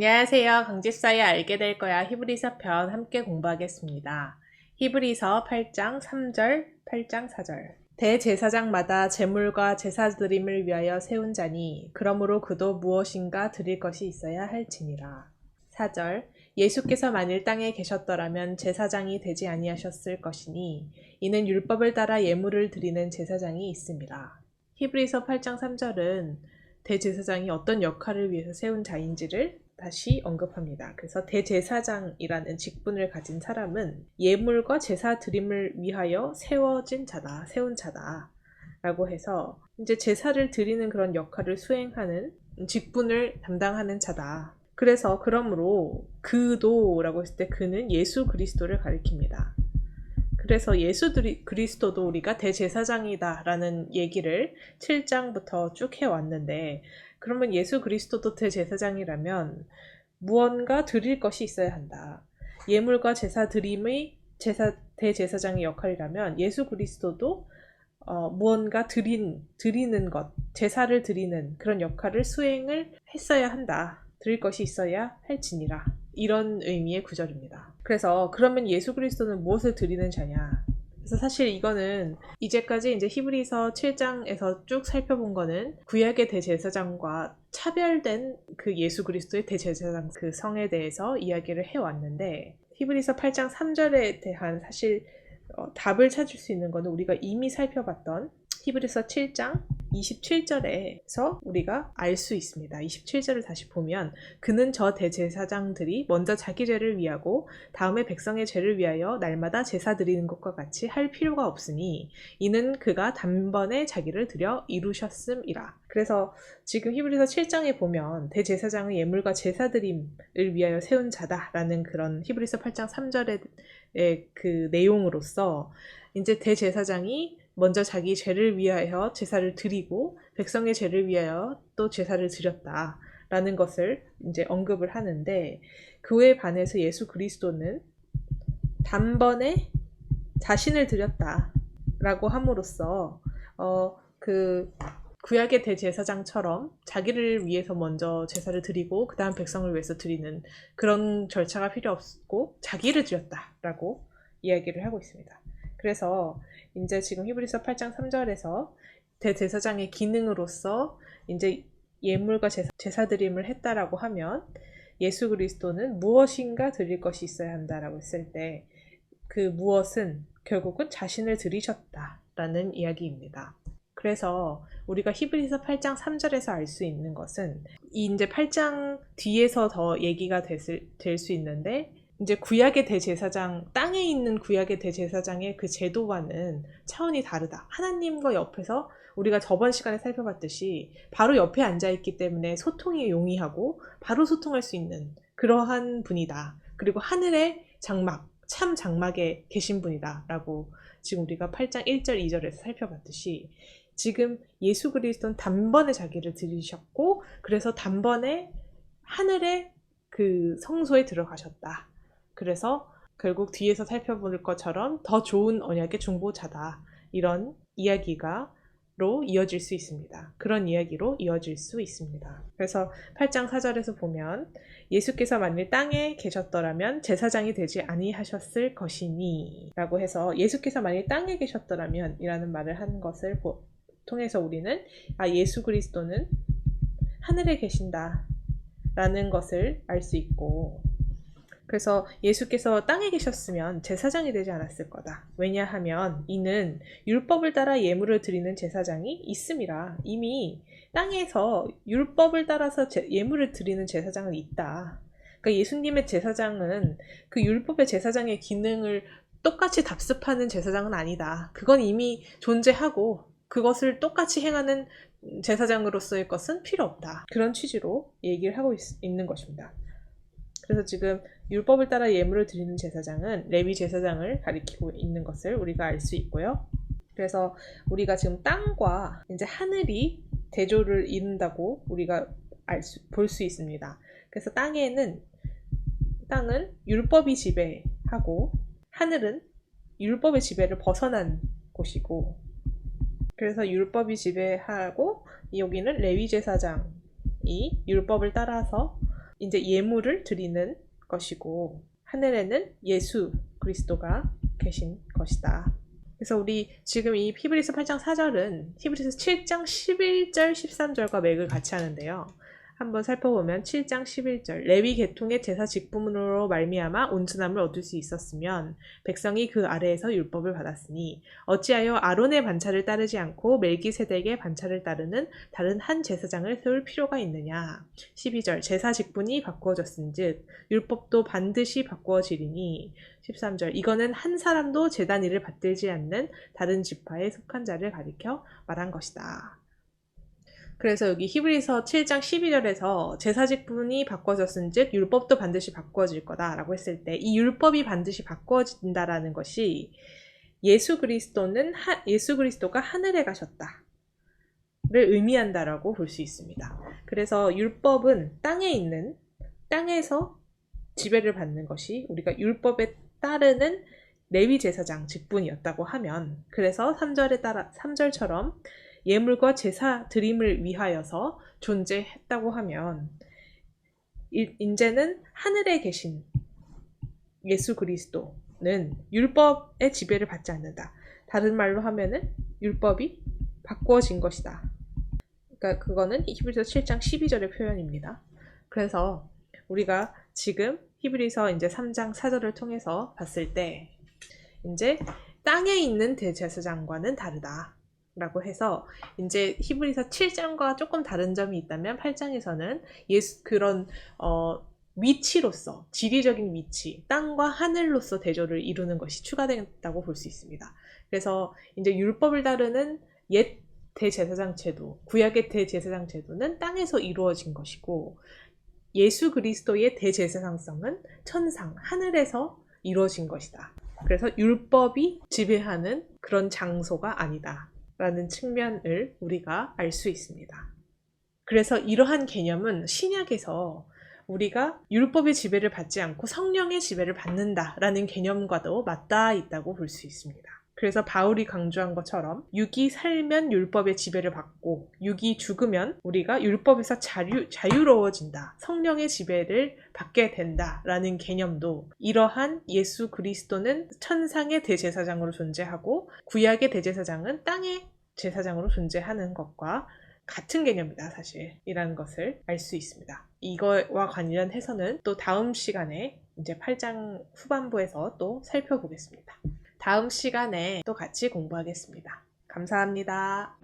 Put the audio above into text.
안녕하세요. 강집사에 알게 될 거야 히브리서 편 함께 공부하겠습니다. 히브리서 8장 3절, 8장 4절. 대제사장마다 제물과 제사드림을 위하여 세운 자니 그러므로 그도 무엇인가 드릴 것이 있어야 할지니라. 4절. 예수께서 만일 땅에 계셨더라면 제사장이 되지 아니하셨을 것이니 이는 율법을 따라 예물을 드리는 제사장이 있음이라. 히브리서 8장 3절은 대제사장이 어떤 역할을 위해서 세운 자인지를 다시 언급합니다. 그래서 대제사장이라는 직분을 가진 사람은 예물과 제사 드림을 위하여 세워진 자다, 세운 자다 라고 해서 이제 제사를 드리는 그런 역할을 수행하는 직분을 담당하는 자다. 그래서 그러므로 그도라고 했을 때 그는 예수 그리스도를 가리킵니다. 그래서 예수 그리스도도 우리가 대제사장이다 라는 얘기를 7장부터 쭉 해왔는데, 그러면 예수 그리스도도 대제사장이라면 무언가 드릴 것이 있어야 한다. 예물과 제사 드림의 대제사장의 역할이라면 예수 그리스도도 무언가 드리는 것, 제사를 드리는 그런 역할을 수행을 했어야 한다. 드릴 것이 있어야 할지니라. 이런 의미의 구절입니다. 그래서 그러면 예수 그리스도는 무엇을 드리는 자냐? 그래서 사실 이거는 이제까지 이제 히브리서 7장에서 쭉 살펴본 거는 구약의 대제사장과 차별된 그 예수 그리스도의 대제사장 그 성에 대해서 이야기를 해왔는데, 히브리서 8장 3절에 대한 사실 답을 찾을 수 있는 거는 우리가 이미 살펴봤던 히브리서 7장 27절에서 우리가 알 수 있습니다. 27절을 다시 보면 그는 저 대제사장들이 먼저 자기 죄를 위하고 다음에 백성의 죄를 위하여 날마다 제사 드리는 것과 같이 할 필요가 없으니 이는 그가 단번에 자기를 드려 이루셨음이라. 그래서 지금 히브리서 7장에 보면 대제사장의 예물과 제사 드림을 위하여 세운 자다라는 그런 히브리서 8장 3절의 그 내용으로서 이제 대제사장이 먼저 자기 죄를 위하여 제사를 드리고 백성의 죄를 위하여 또 제사를 드렸다라는 것을 이제 언급을 하는데, 그에 반해서 예수 그리스도는 단번에 자신을 드렸다라고 함으로써 그 구약의 대제사장처럼 자기를 위해서 먼저 제사를 드리고 그 다음 백성을 위해서 드리는 그런 절차가 필요 없고 자기를 드렸다라고 이야기를 하고 있습니다. 그래서 이제 지금 히브리서 8장 3절에서 대제사장의 기능으로서 이제 예물과 제사 드림을 했다라고 하면 예수 그리스도는 무엇인가 드릴 것이 있어야 한다라고 했을 때 그 무엇은 결국은 자신을 드리셨다라는 이야기입니다. 그래서 우리가 히브리서 8장 3절에서 알 수 있는 것은 이제 8장 뒤에서 더 얘기가 될 수 있는데, 이제 구약의 대제사장, 땅에 있는 구약의 대제사장의 그 제도와는 차원이 다르다. 하나님과 옆에서 우리가 저번 시간에 살펴봤듯이 바로 옆에 앉아있기 때문에 소통이 용이하고 바로 소통할 수 있는 그러한 분이다. 그리고 하늘의 장막, 참 장막에 계신 분이다 라고 지금 우리가 8장 1절 2절에서 살펴봤듯이 지금 예수 그리스도는 단번에 자기를 드리셨고 그래서 단번에 하늘의 그 성소에 들어가셨다. 그래서 결국 뒤에서 살펴볼 것처럼 더 좋은 언약의 중보자다. 이런 이야기로 이어질 수 있습니다. 그런 이야기로 이어질 수 있습니다. 그래서 8장 4절에서 보면 예수께서 만일 땅에 계셨더라면 제사장이 되지 아니하셨을 것이니 라고 해서 예수께서 만일 땅에 계셨더라면 이라는 말을 한 것을 통해서 우리는 예수 그리스도는 하늘에 계신다 라는 것을 알 수 있고, 그래서 예수께서 땅에 계셨으면 제사장이 되지 않았을 거다. 왜냐하면 이는 율법을 따라 예물을 드리는 제사장이 있음이라. 이미 땅에서 율법을 따라서 예물을 드리는 제사장은 있다. 그러니까 예수님의 제사장은 그 율법의 제사장의 기능을 똑같이 답습하는 제사장은 아니다. 그건 이미 존재하고 그것을 똑같이 행하는 제사장으로서의 것은 필요 없다. 그런 취지로 얘기를 하고 있는 것입니다. 그래서 지금 율법을 따라 예물을 드리는 제사장은 레위 제사장을 가리키고 있는 것을 우리가 알 수 있고요. 그래서 우리가 지금 땅과 이제 하늘이 대조를 이룬다고 우리가 볼 수 있습니다. 그래서 땅은 율법이 지배하고 하늘은 율법의 지배를 벗어난 곳이고, 그래서 율법이 지배하고 여기는 레위 제사장이 율법을 따라서 이제 예물을 드리는 것이고 하늘에는 예수 그리스도가 계신 것이다. 그래서 우리 지금 이 히브리서 8장 4절은 히브리서 7장 11절 13절과 맥을 같이 하는데요. 한번 살펴보면 7장 11절 레위 계통의 제사 직분으로 말미암아 온전함을 얻을 수 있었으면 백성이 그 아래에서 율법을 받았으니 어찌하여 아론의 반차를 따르지 않고 멜기세덱의 반차를 따르는 다른 한 제사장을 세울 필요가 있느냐. 12절 제사 직분이 바꾸어졌은즉 율법도 반드시 바꾸어지리니 13절 이거는 한 사람도 제단 일을 받들지 않는 다른 지파에 속한 자를 가리켜 말한 것이다. 그래서 여기 히브리서 7장 12절에서 제사 직분이 바꿔졌은즉 율법도 반드시 바꿔질 거다라고 했을 때 이 율법이 반드시 바꿔진다라는 것이 예수 그리스도가 하늘에 가셨다를 의미한다라고 볼 수 있습니다. 그래서 율법은 땅에서 지배를 받는 것이 우리가 율법에 따르는 레위 제사장 직분이었다고 하면 그래서 3절처럼 예물과 제사 드림을 위하여서 존재했다고 하면 이제는 하늘에 계신 예수 그리스도는 율법의 지배를 받지 않는다. 다른 말로 하면은 율법이 바꾸어진 것이다. 그러니까 그거는 히브리서 7장 12절의 표현입니다. 그래서 우리가 지금 히브리서 이제 3장 4절을 통해서 봤을 때 이제 땅에 있는 대제사장과는 다르다. 라고 해서 이제 히브리서 7장과 조금 다른 점이 있다면 8장에서는 그런 위치로서 지리적인 위치, 땅과 하늘로서 대조를 이루는 것이 추가됐다고 볼 수 있습니다. 그래서 이제 율법을 다루는 옛 대제사장 제도, 구약의 대제사장 제도는 땅에서 이루어진 것이고 예수 그리스도의 대제사장성은 천상, 하늘에서 이루어진 것이다. 그래서 율법이 지배하는 그런 장소가 아니다. 라는 측면을 우리가 알 수 있습니다. 그래서 이러한 개념은 신약에서 우리가 율법의 지배를 받지 않고 성령의 지배를 받는다라는 개념과도 맞닿아 있다고 볼 수 있습니다. 그래서 바울이 강조한 것처럼 육이 살면 율법의 지배를 받고 육이 죽으면 우리가 율법에서 자유로워진다. 성령의 지배를 받게 된다라는 개념도 이러한 예수 그리스도는 천상의 대제사장으로 존재하고 구약의 대제사장은 땅의 제사장으로 존재하는 것과 같은 개념이다 사실이라는 것을 알 수 있습니다. 이거와 관련해서는 또 다음 시간에 이제 8장 후반부에서 또 살펴보겠습니다. 다음 시간에 또 같이 공부하겠습니다. 감사합니다.